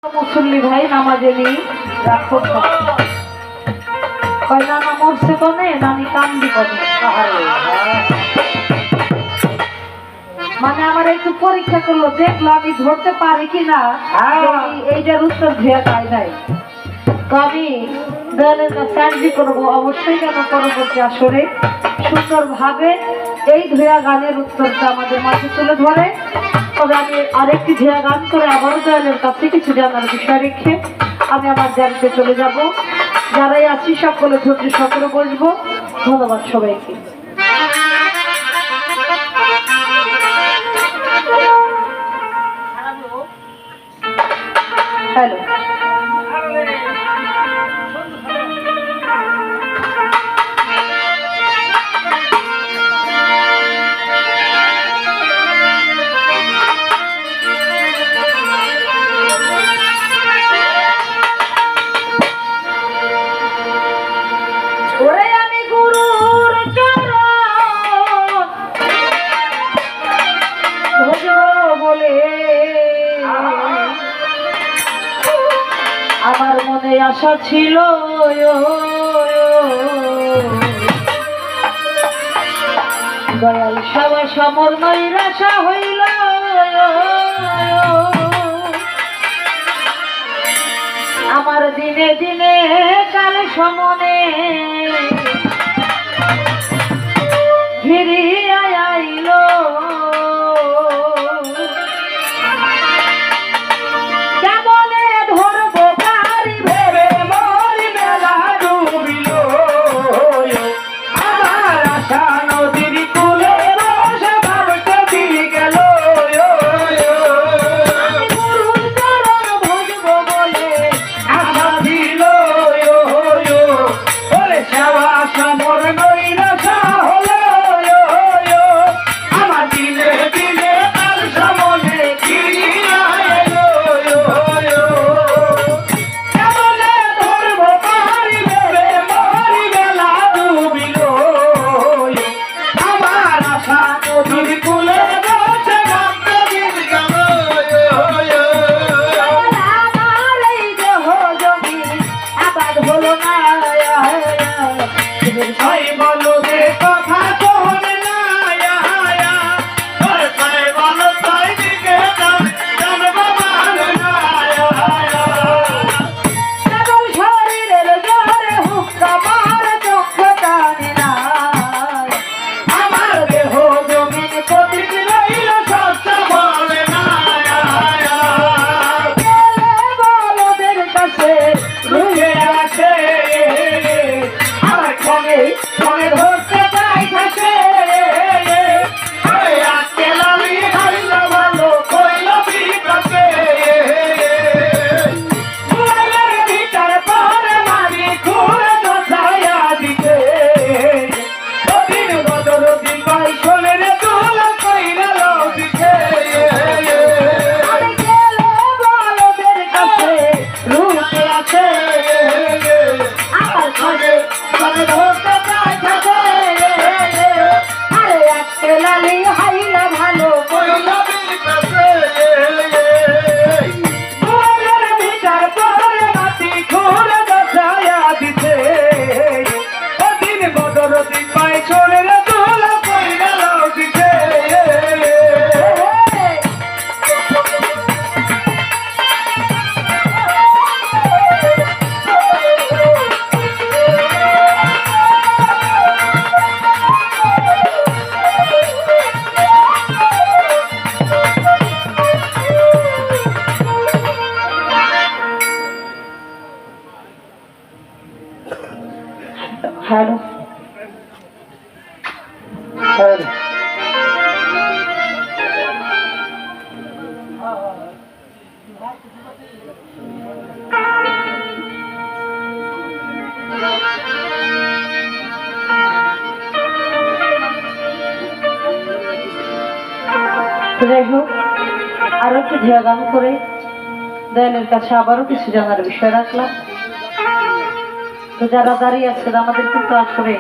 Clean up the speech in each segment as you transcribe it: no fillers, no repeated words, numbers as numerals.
মুসল্লি ভাই নামাজে নি রাখো কয় নানা মরছে কনে নানি কান্দি কনে মানে আমার একটু পরীক্ষা করলো দেখলো আমি ধরতে পারি কিনা এইটার উত্তর ধুয়া পাই নাই তো আমি দলের কাছে করবো অবশ্যই কেন পরবর্তী আসরে সুন্দরভাবে এই ধুয়া গানের উত্তরটা আমাদের মাঝে তুলে ধরে। তবে আমি আরেকটি ধুয়া গান করে আবারও দয়ালের কাছে কিছু জানার বিষয় রেখে আমি আমার জানতে চলে যাব। যারাই আছি সকলে ধৈর্য সকলে বসবো। ধন্যবাদ সবাইকে। হ্যালো আমার মনে আশা ছিল দয়াল সবা সমর নৈরাশা হইল আমার দিনে দিনে কাল সমনে ফিরিয়া আইল হ্যালো যাই হোক আরো একটু ধিয়া গান করে দয়ালের কাছে আবারও কিছু জানার বিষয় রাখলাম। তো যারা দাঁড়িয়ে আছেন আমাদের কিন্তু আসলে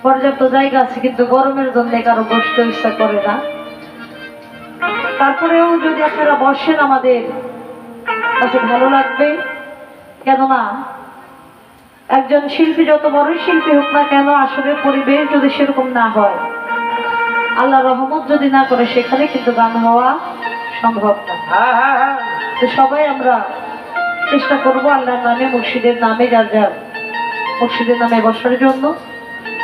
পর্যাপ্ত জায়গা আছে, কিন্তু গরমের জন্য কারো বসতে ইচ্ছা করে না। তারপরেও যদি আপনারা বসেন আমাদের কাছে ভালো লাগবে। কেননা একজন শিল্পী যত বড়ই শিল্পী হোক না কেন, আসলে পরিবেশ যদি সেরকম না হয়, আল্লাহ রহমত যদি না করে, সেখানে কিন্তু গান হওয়া সম্ভব না। তো সবাই আমরা চেষ্টা করবো আল্লাহর নামে, মুর্শিদের নামে, যার যার মুর্শিদের নামে বসার জন্য।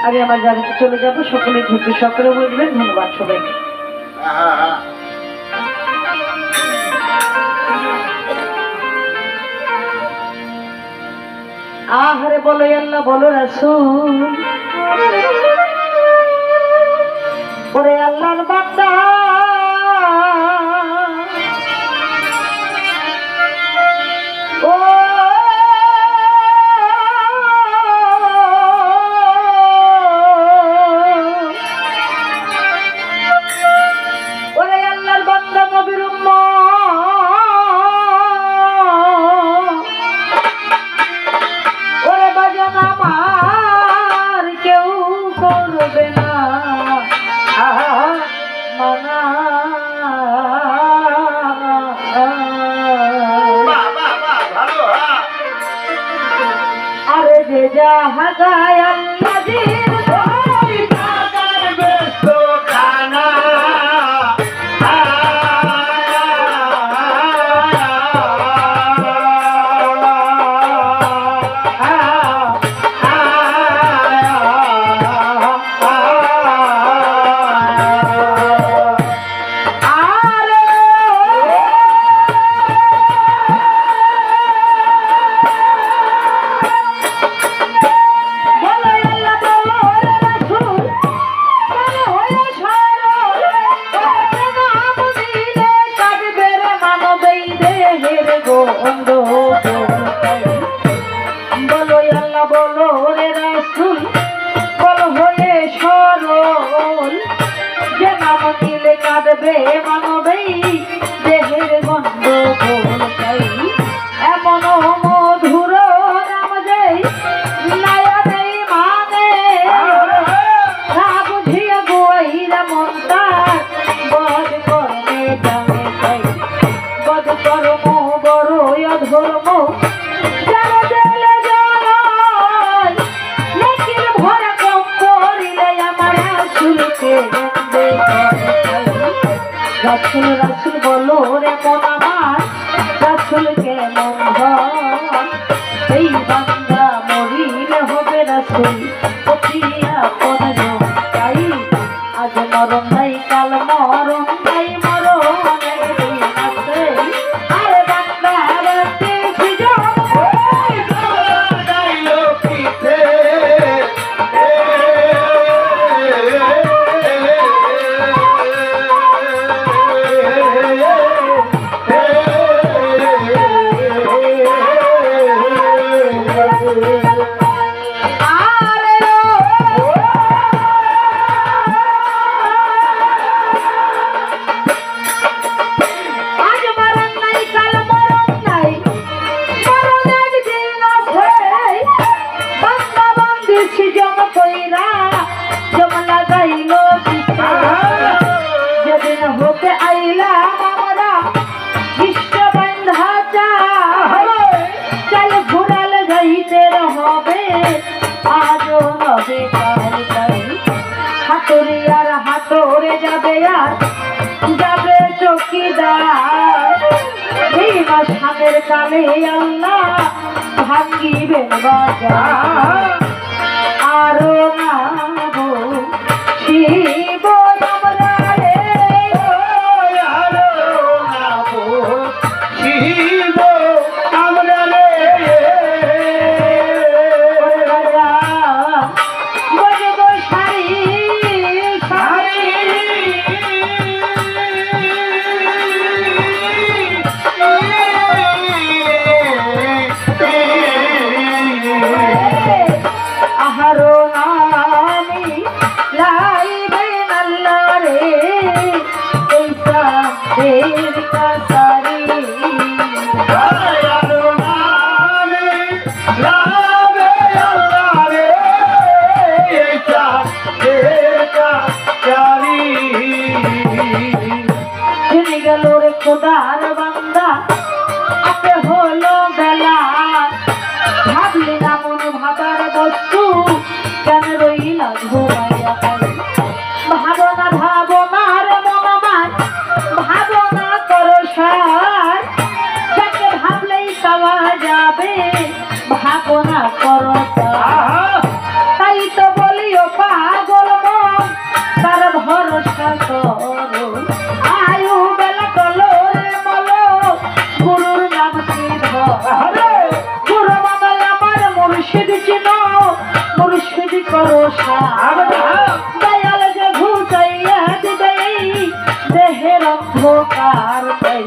আমি আমার জায়গাতে চলে যাব, সকলে ধৈর্য সহকারে বলবেন। ধন্যবাদ সবাইকে। আহারে বলো আল্লাহ, বলো রাসূল, ওরে আল্লাহর বান্দা ও ওরে আল্লাহর বান্দা নবীর উম্মত, ওরে বাজান আমার কেউ করবে না মানা। আরে যে যাহা গায় আল্লাহর খানা, বলো আল্লাহ, বলো রে রাসূল, বলো হয়ে সরল, যে নাম নিলে কাঁদবে মানবেই দেহের গন্ধ চাই। এমন মধুর নাম যেই নয়নেই মানে, না বুঝিয়া গোয়াইরা মন তার বদ কর্মে জানে চাই। বদ কর্ম বড়ই অধর্ম, রাসূল রাসূল বলো রে মন আমার, রাসূল কেমন হয়? এই বান্দা মরিলে হবে রাসূল পথিয়া কোন তাই। আজ মরণ নাই, কাল মরণ নাই, মরণের দিন আছে। আরে বান্দা রাতে সিজন যাইলো পিছে, যেদিন হতে আইলাম আমরা বিশ্ব বন্ধা চাল ঘুরাল যাইতে হবে, আজও নবে কাল তাই। হাতুড়ি আর হাতরে যাবে, আর যাবে চকিদার, এই মাসের কালে আল্লাহ ভাঙ্গিবেন বাজার। আরো না শিব আমরা রে, আরো না শিব আমরা রে, বজব সারি সারি পাওয়া যাবে ভাবনা করো তাই তো বলিও পাগল মন তার ভরসা করো আয়ু বেলা কলো রে বলো গুরুর নাম কি ধরো গুরু মানে আমার মুর্শিদ চিনো মুর্শিদ করো দয়াল যে ঘুচাইয়া দিবে দেহের অন্ধকার তাই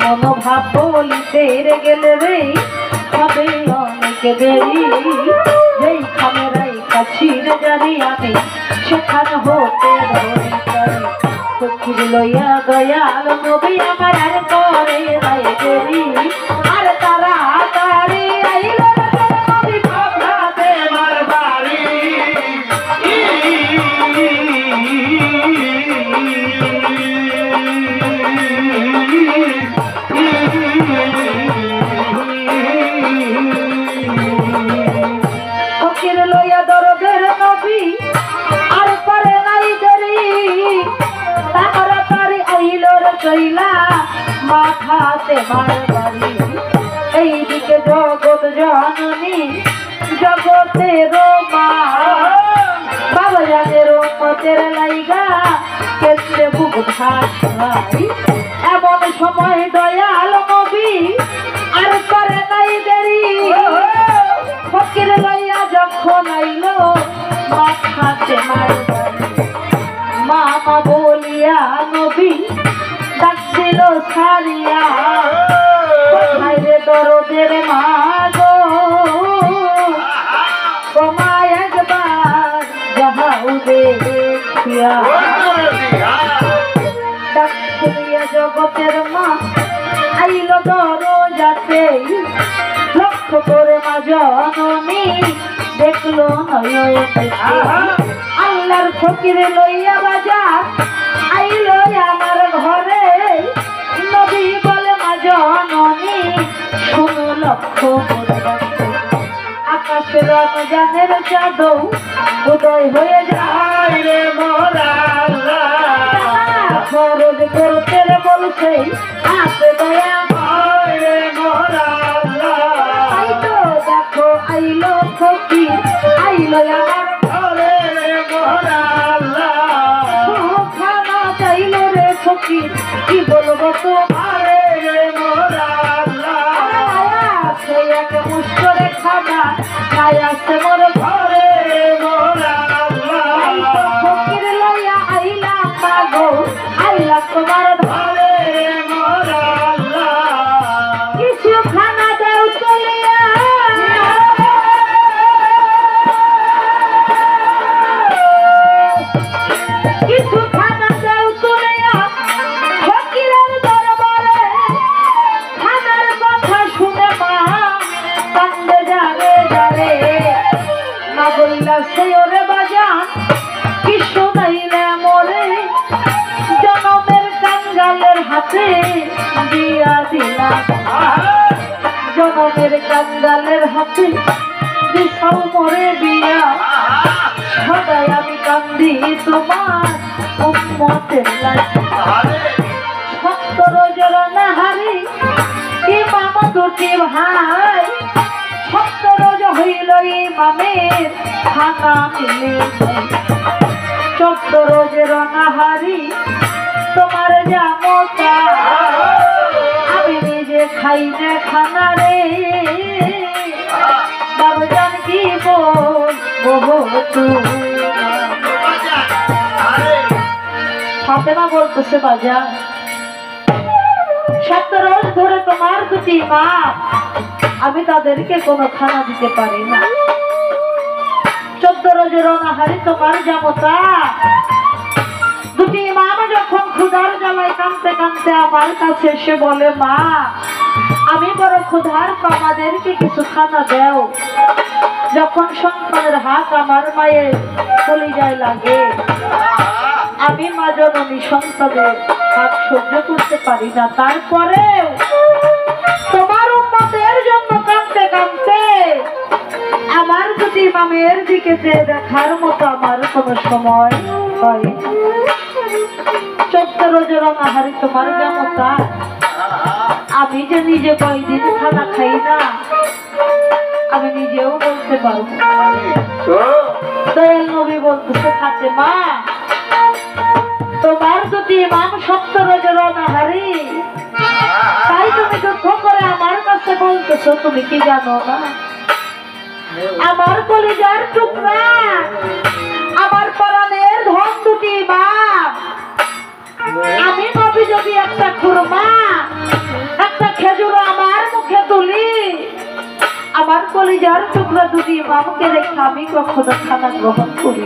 মনোভাব বলিতে গেলে রে হবে অনেক দেরি যেই খামেরাই কাছির জানি আমি সেখানে হতে ধরি করে সখীর লইয়া দয়াল নবী আমার আর করে রাই দেরি আর তারা তারি আইল নবী ভাবনাতে মার বাড়ি ফকির লইয়া দরদের নবী আর করে নাই দেরি তারা তারি আইল রে চইলা মাথাতে মার বাড়ি এইদিকে জগৎ জননী জগতের মা বাবা জানের মতের লাইগা কেসে বুক ভাসাই এমন সময় দয়াল নবী আর করে নাই দেরি ফকির লইয়া যখন আইল মাথাতে মার বাড়ি মামা বলিয়া নবী ডাক দিল সারিয়া কোথায় রে দরদের মা গো তোমায় একবার যাহাও দেখিয়া ডাক শুনিয়া জগতের মা আইল দরজাতে লক্ষ্য করে মা জননী দেখলো নয়নে আল্লাহর ফকিরে লইয়া বাজার আইল আমার ঘরে নবী বলে মা জননী শুনো লক্ষ্য করে আকাশের রমজানের চাঁদও উদয় হয়ে যায় রে মোরা খরচ করতে রে বলছে আসে দয়া রে মোরা তাই তো দেখো আইলো ফকির আইলো আমার ঘরে রে মোরা খানা চাইলো রে ফকির কি বলবো তোমারে রে মোরা সেই এক মুষ্টরে খানা খাই আসছে মোর ঘরে রে মোরা ফকির লইয়া আইলাম মাগো আইলাম তোমার ঘরে রে মোরা কিছু খানা দাও চলিয়া কিছু খানা দাও চলিয়া ফকিরের দরবারে খানার কথা শুনে মা কান্দে যাবে যাবে মা বললা সেই ওরে বাজান কি শোনাইলে মরে জনমের কাঙ্গালের হাতে দিয়া দিলাম জনমের কাঙ্গালের হাতে দিশাও মরে দিয়া সদাই আমি কান্দি তোমার উম্মতের লাগে সত্তর জনা হারি ইমাম দুটি ভাই সত্তর হইল ইমামের খানা মিলে 14 রোজের অনাহারি তোমার জামতা আমি নিজে খাই না খানা রে বাবজান কি বলবো ফাতেমা বলতেছে বাজান 7 রোজ ধরে তোমার দুটি মা আমি তাদেরকে কোনো খানা দিতে পারি না 14 রোজের অনাহারি তোমার জামতা দুটি মা যখন ক্ষুধার জ্বালায় কাঁদতে কাঁদতে আমার কাছে এসে বলে মা আমি বড় ক্ষুধার আমাদেরকে কিছু খানা দাও যখন সন্তানের হাত আমার মায়ের কলিজায় লাগে আমি মা জননী সন্তানের হাত সহ্য করতে পারি না তারপরে তোমার উম্মতের জন্য কাঁদতে কাঁদতে আমার দুটি মামের দিকে যে দেখার মতো আমার কোনো সময় হয় 14 রোজের অনাহারি তোমার জামতা আমি যে নিজে কয়দিন খানা খাই না আমি নিজেও বলতে পারবো। দয়াল নবী বলতেছে ফাতেমা তোমার যদি ইমান শক্ত রোজের অনাহারি তাই তুমি দুঃখ করে আমার কাছে বলতেছো, তুমি কি জানো না আমার কলিজার টুকরা আমার প্রাণের ধন দুটি ইমান, আমি নবী যদি একটা খুরমা একটা খেজুর আমার মুখে তুলি আমার কলিজার টুকরা দুটি ইমামকে রেখে আমি কখনো খানা গ্রহণ করি।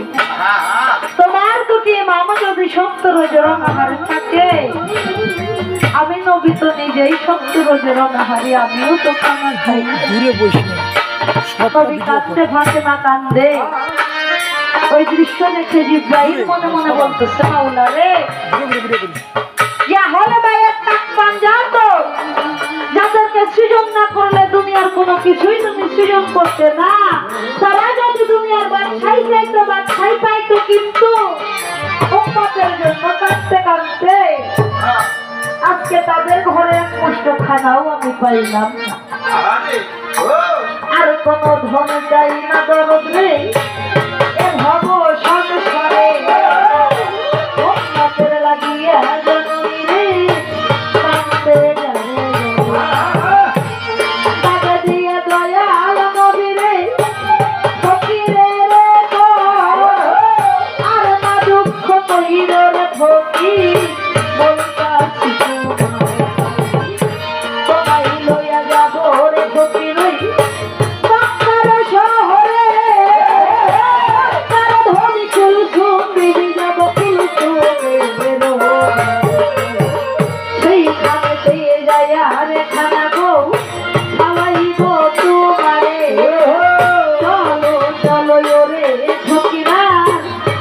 তোমার দুটি ইমাম যদি 70 রোজের অনাহারে থাকে আমি নবী তো নিজেই 70 রোজের অনাহারি, আমিও তো খানা খাই। নবী কাঁদতে ফাতেমা কান্দে। ওই দৃশ্য দেখে জিব্রাইল মনে মনে বলতেছে মাওলা রে হলে ভাইয়ের তাক পাঞ্জাব তো যাদেরকে সৃজন না করলে দুনিয়ার কোনো কিছুই তুমি সৃজন করতে না, তারা যদি দুনিয়ার বাদশাহী চাইতো বাদশাহী পাইতো, কিন্তু উম্মতের জন্য কাঁদতে কাঁদতে আজকে তাদের ঘরে এক মুষ্ট খানাও আমি পাইলাম না। আর কোনো ধন চাই না দরদ রে এ ভব সংসারে উম্মতের লাগিয়ে জননী রে কাঁদতে জানে তাকে দিয়ে দয়াল নবী রে ফকিরে রে আর না দুঃখ কইর রে ফকির বলতাছি তোমায় লইয়া যাব রে ফকির ওই বাক্কার শহরে তার ধনী কুলসুম বিবি যাব কুলসুমে বেরো সেইখানে পেয়ে যায় আরে খানা গো খাওয়াইব তোমারে চলো চলো ওরে ফকিরা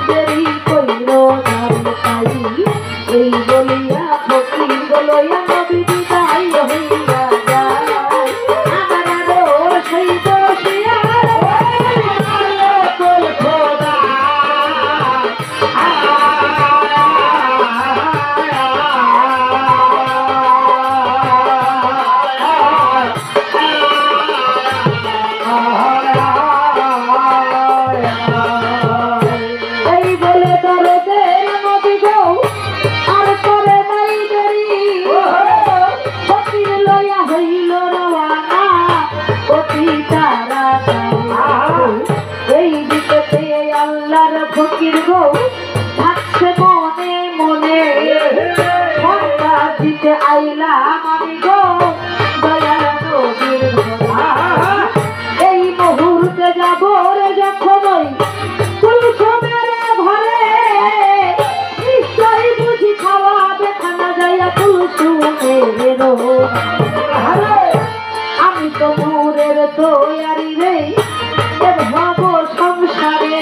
দেরি কইর না তাই এই বলিয়া ফকির বলয়া নবী বিদায় হইয়া যায়। আমার আরো সেই বসিয়া তোর খোদা এই বলে দরদের নবী গো আর করে নাই দেরি ফকির লইয়া হইল রওয়ানা অতি তাড়াতাড়ি। এই দিকে আল্লাহর ফকির গো থাকছে মনে মনে সংবাদ দিতে আইলাম আমি গো দয়াল নবীর ঘরে। এই মুহূর্তে যাব রে যখন ওই কুলসুমের ঘরে নিশ্চয়ই বুঝি খাওয়াবে খানা যাইয়া কুলসুমের ঘরে। আমি তো নূরের তৈয়ারি রে এ ভব সংসারে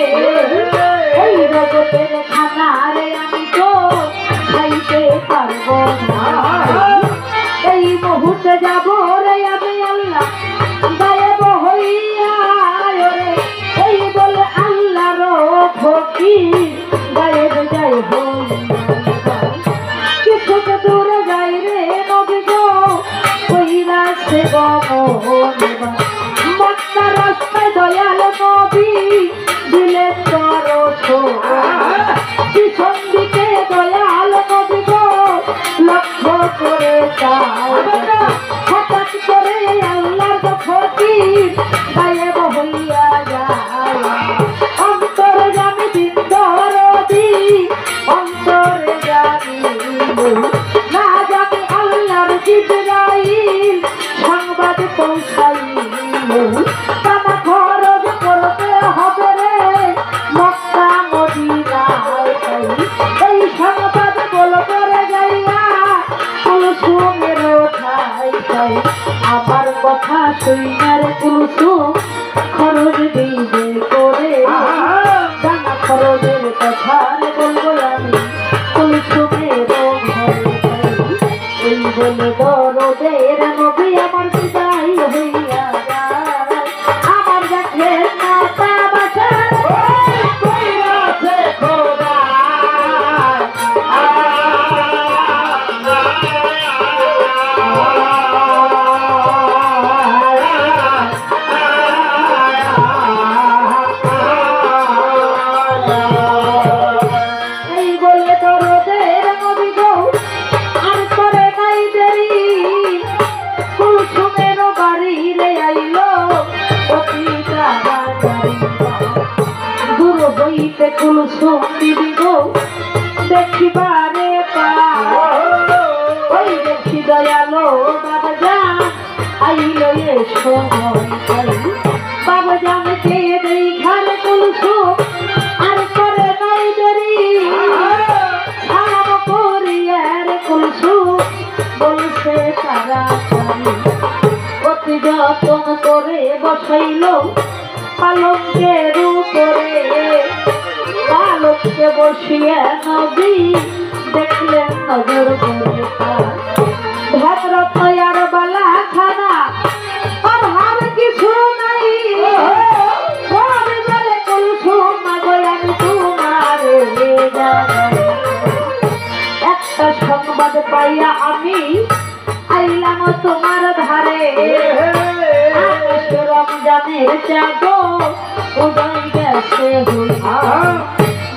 এই জগতের খানা রে আমি তো খাইতে পারবো না। এই মুহূর্তে যাব রে আমি আল্লাহ গায়েব হইয়া রে এই বলে আল্লাহর ফকির গায়েব যাই হইয়া কিছুটা দূরে যাই রে নবী গো কইরা সে গমন মক্কা রাস্তায় দয়াল নবী দিলে তরছো পিছন দিকে দয়াল নবী গো লক্ষ্য করে হঠাৎ করে আল্লাহর ফকির গায়েব হইয়া যায়। অন্তরে জানি বিন্দরদি অন্তরে জানি না জানি আল্লাহর জিবরাইল সংবাদ পৌঁছাইল টাকা খরচ করতে হবে রে মক্কা মদিনায়। এই সংবাদ বলতে রে যাইয়া কুলসুমের খাই খাই আমার কথা শুইনার কুলসুম খরচ দিবে করে জানা খরচের কথা বলবো আমি কুলসুমের ঘরে। এই বলে দরদের নবী আমার বিদায় হইয়া যায়। আমার দেখে নাতা বাসার কইরাছে খোদা হইতে কুলসুম বিবি গো দেখিবারে ওই দেখি দয়ালো বাবা যান আইল এ সময় বাবা জানকে দেই ঘরে কুলসুম আর করে নাই দেরি সালাম করিয়া রে কুলসুম বলছে তারা অতি যতন করে বসাইল পালকের উপরে পালককে বসিয়ে নবী দেখলেন নজর করে ভদ্রত আর বালা খানা অভাব কিছু নাই বলে কুলসুম আমি তোমার একটা সংবাদ পাইয়া আমি আইলাম তোমার ধারে রমজানের চাঁদো উদয় গেছে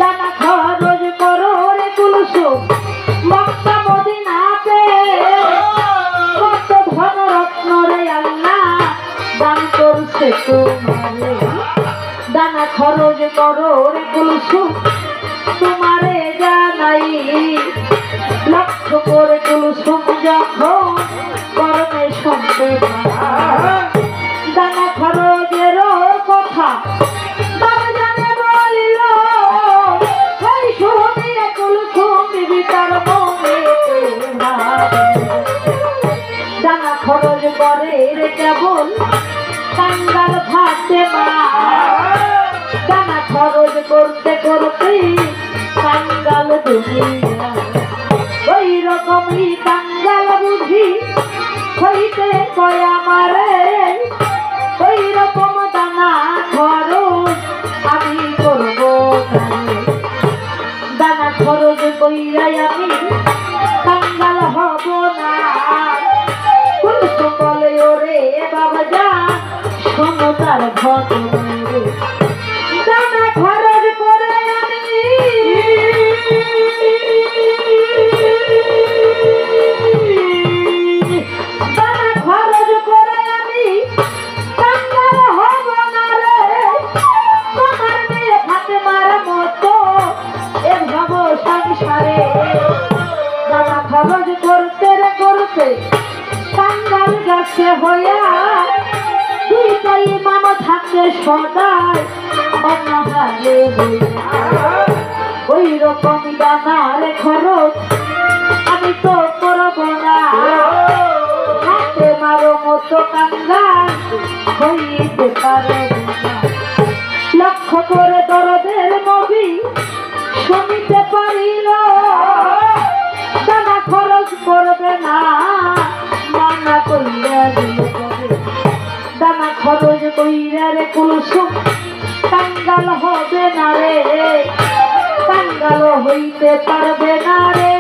দানা খরচ করো রে কুলসুম মক্কা মদিনাতে কত ধন রত্ন রে আল্লাহ দান করছে তোমারে দানা খরচ করো রে কুলসুম তোমারে জানাই লক্ষ্য করে কুলসুম যখন করবে শুনতে দানা খরচের কথা বাবা জানে বলিল ওই শুনিয়ে কুলসুম বিবি তার মনে দানা খরচ করে রে কেবল কাঙ্গাল ভাতে মা দানা খরচ করতে করতে কাঙ্গাল দুনিয়া ওই রকমই কাঙ্গাল বুঝি হইতে কয় আমারে ওই রকম দানা খরচ আমি করব দানা খরচ কইরাই আমি কাঙ্গাল হব না কুলসুম বলে ওরে বাবা যা শোনো তার ঘটনা দানা খরচ করে আমি খরচ করতে করতে কাঙ্গাল গাছে হইয়া দুইটাই মামা থাকে সদায় অনাহারে ওই রকম দানার খরচ আমি তো করব না হাতে মারো মতো কাঙ্গাল হইতে পারে লক্ষ্য করে দরদের নবী শুনিতে পারিল দানা খরচ করবে না মানা কইরা দিল দানা খরচ কইরা রে কুলসুম কাঙ্গাল হবে না রে কাঙ্গাল হইতে পারবে না রে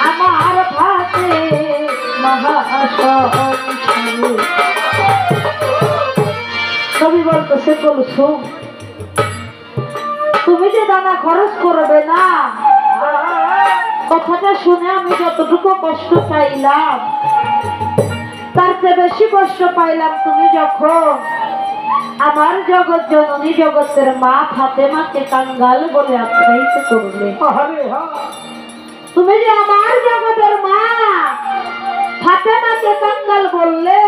আমার ভাতে কবি বলতেছে কুলসুম তুমি যে দানা খরচ করবে না কথাটা শুনে আমি যতটুকু কষ্ট পাইলাম তার চেয়ে বেশি কষ্ট পাইলাম তুমি যখন আমার জগৎ জননী জগতের মা ফাতেমাকে কাঙ্গাল বলে আখ্যায়িত করলে তুমি যে আমার জগতের মা ফাতেমাকে কাঙ্গাল বললে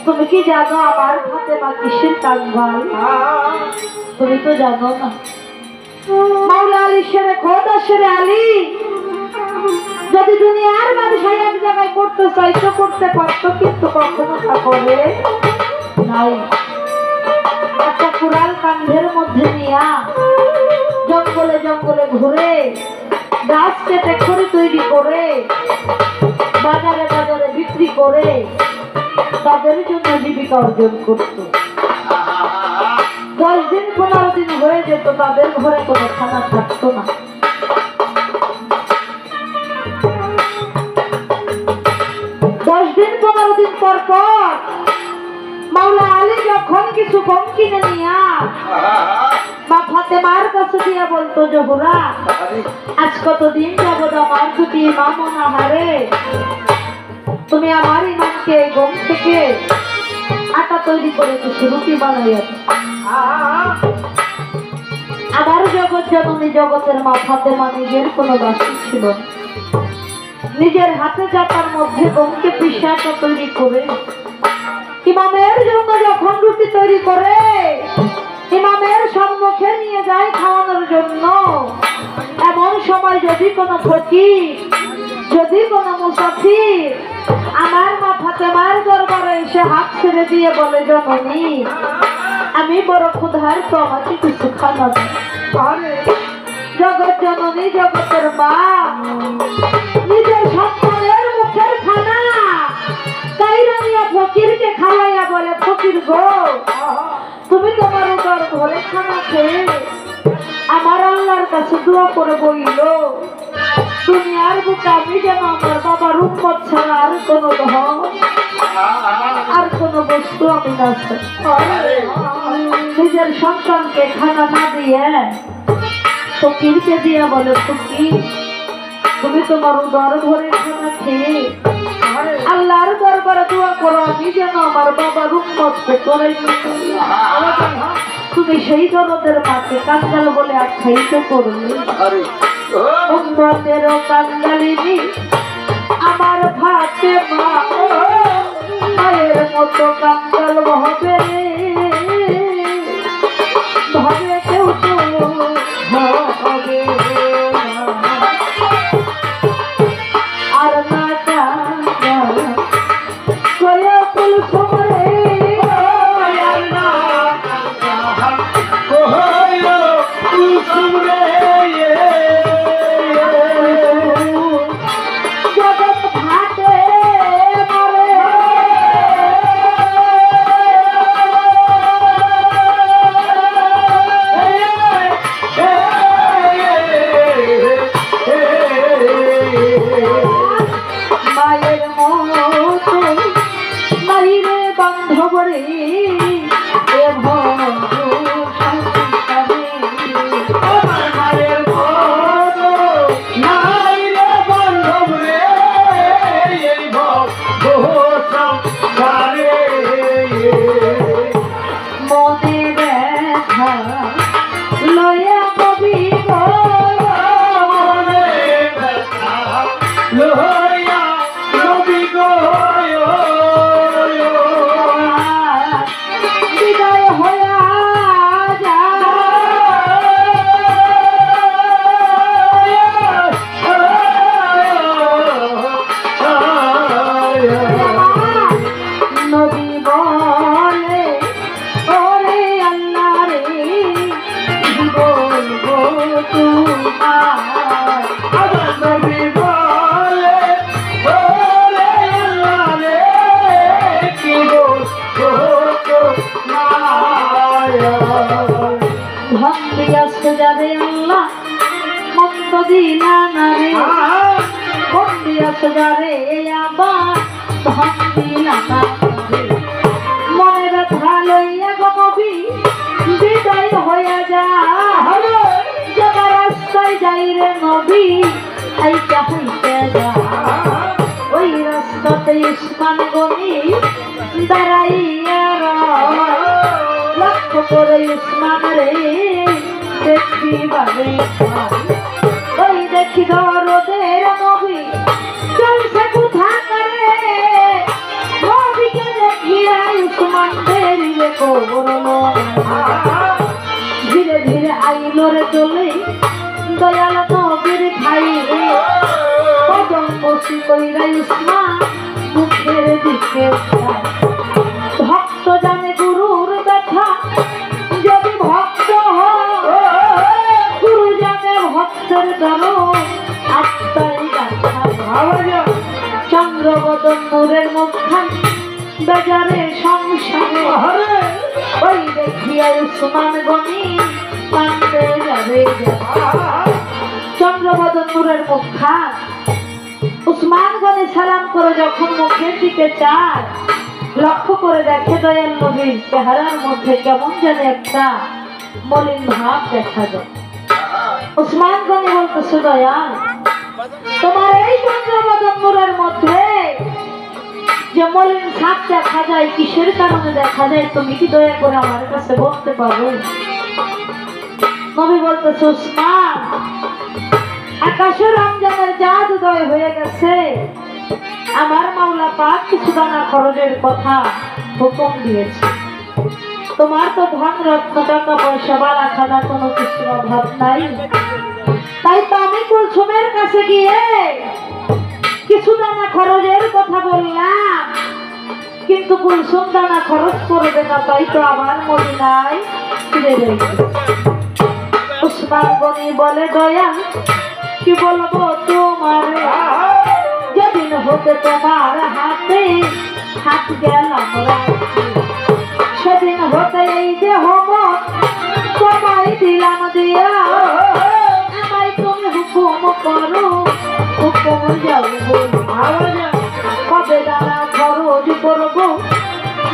তুমি কি জানো আমার ফাতেমা কিসের কাঙ্গাল তুমি তো জানো না মাওলা আলী শেরে খোদা শেরে আলী যদি দুনিয়ার ব্যবসায় এক জায়গায় করতে চাইতো করতে পারতো কিন্তু কখনো তা করে নাই একটা কুড়াল কান্ধের মধ্যে নিয়া জঙ্গলে জঙ্গলে ঘুরে গাছ কেটে খড়ি তৈরি করে বাজারে বাজারে বিক্রি করে তাদের জন্য জীবিকা অর্জন করত 10 দিন 15 দিন হয়ে যেত তাদের ঘরে কোনো খানা থাকতো না 10 দিন 15 দিন পর পর মাওলা আলী যখন কিছু গম কিনে নিয়া মা ফাতেমার কাছে দিয়া বলতো জহুরা আজ কতদিন যাবত আমার দুটি ইমাম অনাহারে তুমি আমার ইমামকে গম থেকে আটা তৈরি করে কিছু রুটি বানাইয়া আমার জগৎ জননী জগতের মা ফাতেমা নিজের কোনো দাসী ছিল না। নিজের হাতে চাপার মধ্যে গমকে পিসাটা তৈরি করে ইমামের জন্য যখন রুটি তৈরি করে ইমামের সম্মুখে নিয়ে যায় খাওয়ানোর জন্য, এমন সময় যদি কোনো ফকির, যদি কোনো মুসাফির আমার মা ফাতেমার দরবারে এসে হাত ছেড়ে দিয়ে বলে, জননী আমি বড় ক্ষুধার, তো আমাকে কিছু খাওয়া দাও। জগৎ জননী জগতের মা নিজের সন্তানের মুখের খানা কাইরা নিয়ে ফকিরকে খাওয়াইয়া বলে, ফকির গো তুমি তোমার উদর ঘরে খানা খেয়ে আমার আল্লাহর কাছে দোয়া করে বলিল, দুনিয়ার বুকে আমি যেন আমার বাবার উম্মত ছাড়া আর কোনো ধন আর কোনো বস্তু আমি না চাই। নিজের সন্তানকে খানা না দিয়ে ফকিরকে দিয়া বলে, ফকির তুমি তোমার উদর ঘরে খানা খেয়ে আল্লাহর দরবারে দোয়া করো, আমি যেন আমার বাবার উম্মতকে করে তুমি সেই জগতের মাকে কাঙ্গাল বলে আখ্যায়িত করলে। উম্মতেরও কাঙ্গালিনী আমার ফাতেমা, মায়ের মতো কাঙ্গাল হবে ভাবে কেউ তো হবে আর না কয়া ফুল সমরে যাবে আল্লাহ মন্দ দিলা না রে, বন্দিয়াস যাবে আবার ধন দিলা না রে, মনে ব্যথা লইয়া গো নবী বিদায় হইয়া যা, যাবার রাস্তায় যাই রে নবী আইটা হইতে যা, ওই রাস্তাতে ইসমান গনি দাঁড়াইয়া লক্ষ্য করে ইসমান রে দেখি বাবে ওই দেখি দরদের নবী চলছে কোথা করে, নবীকে দেখিয়া উসমান বেরিয়ে করলো, ধীরে ধীরে আইলো রে চলে দয়াল নবীর ঠাই, কদম বসি কইরা উসমান মুখের দিকে ভক্ত জানে গুরুর ব্যথা, যদি ভক্ত গুরু জানে ভক্তের দরদ আত্মাই ব্যথা, চন্দ্রবদন নূরের মুখখান বেজারে সংসারে, ওই দেখিয়া উসমান গনি কান্দে যাবে, চন্দ্রবদন নূরের মুখখান উসমান গনি সালাম করে যখন মুখের দিকে চায়, লক্ষ্য করে দেখে দয়াল নবীর চেহারার মধ্যে কেমন যেন একটা মলিন ভাব দেখা যায়। উসমান গনি বলতেছে, দয়াল তোমার এই চন্দ্রবদন নূরের মধ্যে যে মলিন ছাপ দেখা যায়, কিসের কারণে দেখা যায়, তুমি কি দয়া করে আমার কাছে বলতে পারো? নবী বলতেছে উসমান, আকাশে রমজানের চাঁদ উদয় হয়ে গেছে, আমার মাওলা পাক কিছু দানা খরচের কথা হুকুম দিয়েছে। তোমার তো ধন রত্ন টাকা পয়সা বালা খানা কোনো কিছুর অভাব নাই, তাই তো আমি কুলসুমের কাছে গিয়ে কিছু দানা খরচের কথা বললাম, কিন্তু কুলসুম দানা খরচ করবে না, তাই তো আমার মদিনায় ফিরে গেছে। উসমান গনি বলে দয়াল কি বলবো তোমার, যেদিন হতে তোমার হাতে হাত গেলাম সেদিন হতে এই দেহ মন তোমায় দিলাম দিয়া, আমায় তুমি হুকুম করো, হুকুম যাও কবে দানা খরচ করবো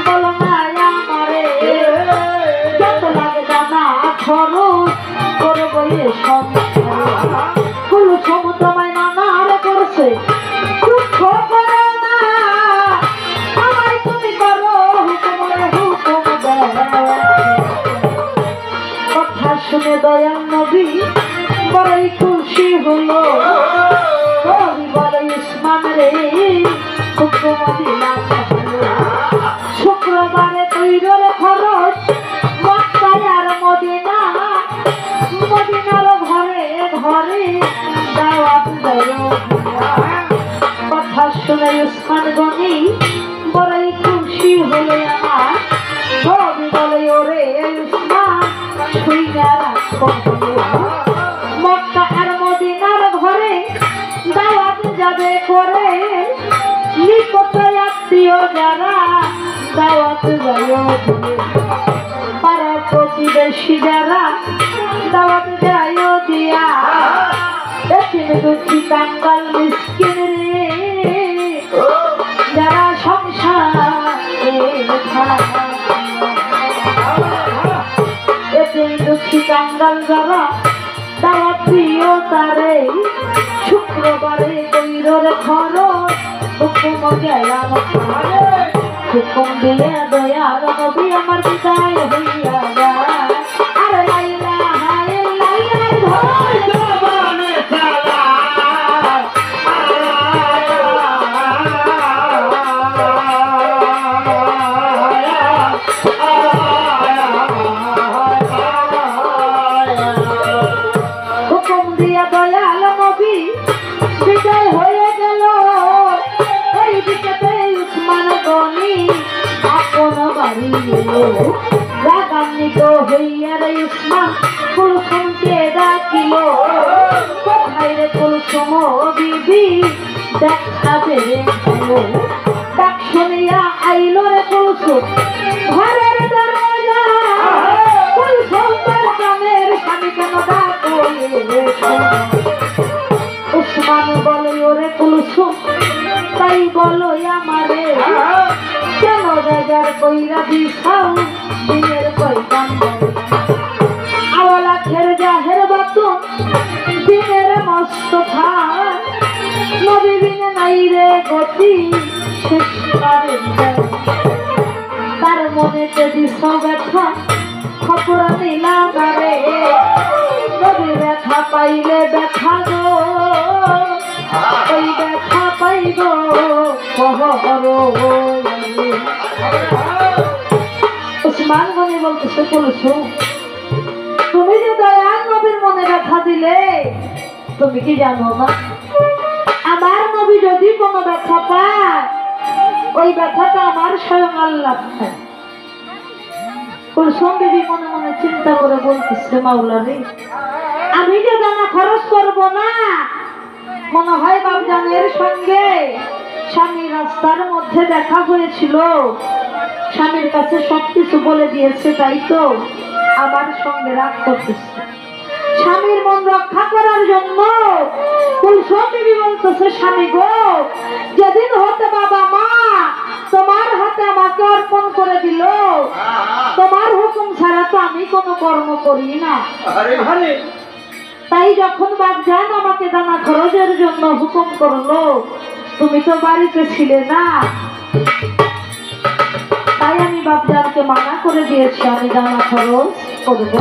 বলো না আমারে, যত লাগে দানা খরচ করবো এ সংসারে। কুলসুম তোমায় নানার করছে, দুঃখ করো না, আমায় তুমি করো হুকুমরে হুকুম দাও। কথা শুনে দয়াল নবী বড়ই খুশি হলো, নবী বলে উসমান রে হুকুম দিলাম হলো। শুক্রবারে তৈরর খরচ মক্কায় আর মদিনা, মদিনার ঘরে ঘরে দাওয়াত দেয়। কথা শুনে উসমান গনি বড়ই খুশি হলো আমার, নবী বলে ওরে উসমান শুইনা রাখো, মক্কা আর মদিনার ঘরে দাওয়াত যাবে করে, নিকট আত্মীয় যারা দাওয়াত যায়, পাড়া প্রতিবেশী যারা দাওয়াত যায় দিয়া, এতিম দুঃখী কাঙ্গাল মিসকিন রে যারা সংসারে এতিম দুঃখী কাঙ্গাল যারা দাওয়াত দিও তারে, শুক্রবারে কইরর খরচ হুকুম গেলাম, হুকুম দিয়ে দয়াল নবী আমার বিদায় হইয়া যায়। আর লাইলা হায় লাইলা ধর জবানে চালা, হুকুম দিয়া দয়াল নবী বিদায় হয়ে গেল। এইদিকে উসমান গনি আপন বাড়ি এলো, রাগান্বিত হইয়া রে উসমান কুলসুমকে ডাকিল, কোথায় রে কুলসুম বিবি দেখা দেবে, ডাক শুনিয়া আইল রে কুলসুম ঘরের দরজা, কুলসুম তার কানের স্বামী কেন ডাকো, উসমান বলে ওরে কুলসুম তাই বলো আমারে, কেন বাজার কইরা দিছাও দিনের পয়সা, আওয়ালা খের জাহের বাতুন দিনের মস্ত খান, নবী বিনে নাই রে গতি শেষ করে তার মনেতে দিছ ব্যথা খবর নিলাম রে, নবী ব্যথা পাইলে ব্যথা গো, ওই ব্যথা পাইব উসমান গনি বলতেছে কুলসুম তুমি যে দয়াল নবীর মনে ব্যথা দিলে, তুমি কি জানো না আমার নবী যদি কোনো ব্যথা পায় ওই ব্যথাটা আমার স্বয়ং আল্লাহ খায়। কুলসুম বিবি মনে মনে চিন্তা করে বলতেছে মাওলা রে, আমি যে দানা খরচ করব না, মনে হয় বাপজানের সঙ্গে স্বামী রাস্তার মধ্যে দেখা হয়েছিল, স্বামীর কাছে সবকিছু বলে দিয়েছে, তাই তো আমার সঙ্গে রাগ করতেছে। স্বামীর মন রক্ষা করার জন্য কুলসুম বিবি বলতেছে স্বামী গো, যেদিন হতে বাবা মা তোমার হাতে আমাকে অর্পণ করে দিল, তোমার হুকুম ছাড়া তো আমি কোনো কর্ম করি না, তাই যখন বাপজান আমাকে দানা খরচের জন্য হুকুম করলো, তুমি তো বাড়িতে ছিলে না, তাই আমি বাপজানকে মানা করে দিয়েছি আমি দানা খরচ করবো।